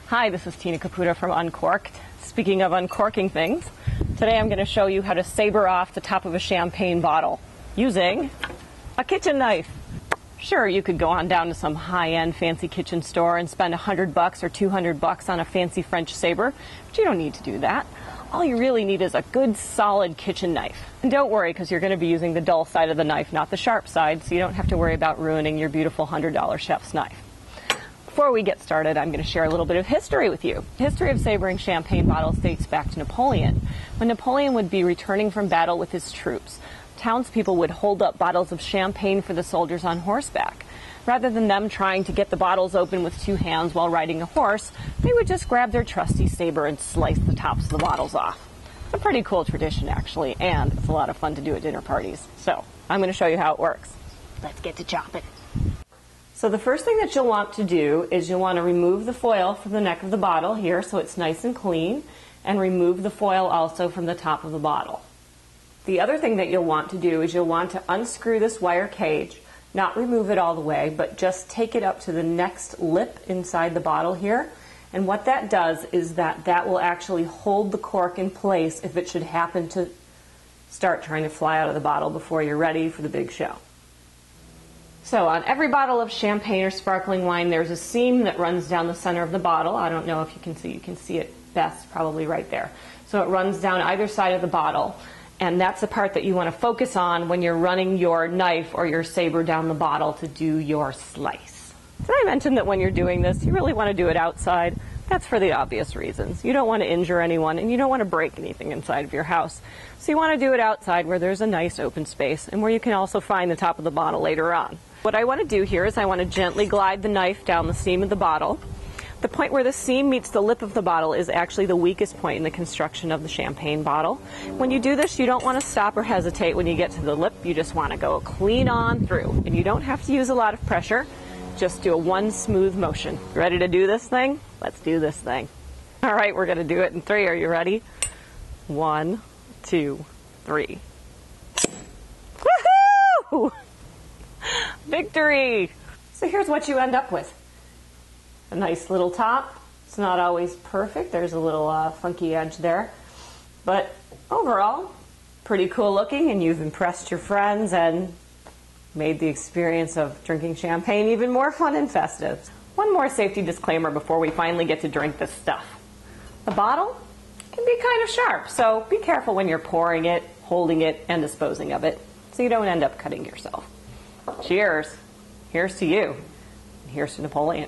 Hi, this is Tina Caputo from Uncorked. Speaking of uncorking things, today I'm going to show you how to saber off the top of a champagne bottle using a kitchen knife. Sure, you could go on down to some high-end fancy kitchen store and spend $100 or $200 on a fancy French saber, but you don't need to do that. All you really need is a good solid kitchen knife. And don't worry, because you're going to be using the dull side of the knife, not the sharp side, so you don't have to worry about ruining your beautiful $100 chef's knife. Before we get started, I'm going to share a little bit of history with you. The history of sabering champagne bottles dates back to Napoleon. When Napoleon would be returning from battle with his troops, townspeople would hold up bottles of champagne for the soldiers on horseback. Rather than them trying to get the bottles open with two hands while riding a horse, they would just grab their trusty saber and slice the tops of the bottles off. It's a pretty cool tradition, actually, and it's a lot of fun to do at dinner parties. So I'm going to show you how it works. Let's get to chopping. So the first thing that you'll want to do is you'll want to remove the foil from the neck of the bottle here so it's nice and clean, and remove the foil also from the top of the bottle. The other thing that you'll want to do is you'll want to unscrew this wire cage, not remove it all the way, but just take it up to the next lip inside the bottle here. And what that does is that will actually hold the cork in place if it should happen to start trying to fly out of the bottle before you're ready for the big show. So on every bottle of champagne or sparkling wine, there's a seam that runs down the center of the bottle. I don't know if you can see it best, probably right there. So it runs down either side of the bottle, and that's the part that you want to focus on when you're running your knife or your saber down the bottle to do your slice. Did I mention that when you're doing this, you really want to do it outside? That's for the obvious reasons. You don't want to injure anyone, and you don't want to break anything inside of your house. So you want to do it outside where there's a nice open space and where you can also find the top of the bottle later on. What I want to do here is I want to gently glide the knife down the seam of the bottle. The point where the seam meets the lip of the bottle is actually the weakest point in the construction of the champagne bottle. When you do this, you don't want to stop or hesitate when you get to the lip. You just want to go clean on through. And you don't have to use a lot of pressure. Just do a one smooth motion. Ready to do this thing? Let's do this thing. All right, we're going to do it in 3. Are you ready? 1, 2, 3. Woohoo! Victory! So here's what you end up with. A nice little top. It's not always perfect. There's a little funky edge there. But overall, pretty cool looking, and you've impressed your friends and made the experience of drinking champagne even more fun and festive. One more safety disclaimer before we finally get to drink this stuff. The bottle can be kind of sharp, so be careful when you're pouring it, holding it, and disposing of it, so you don't end up cutting yourself. Cheers. Here's to you. And here's to Napoleon.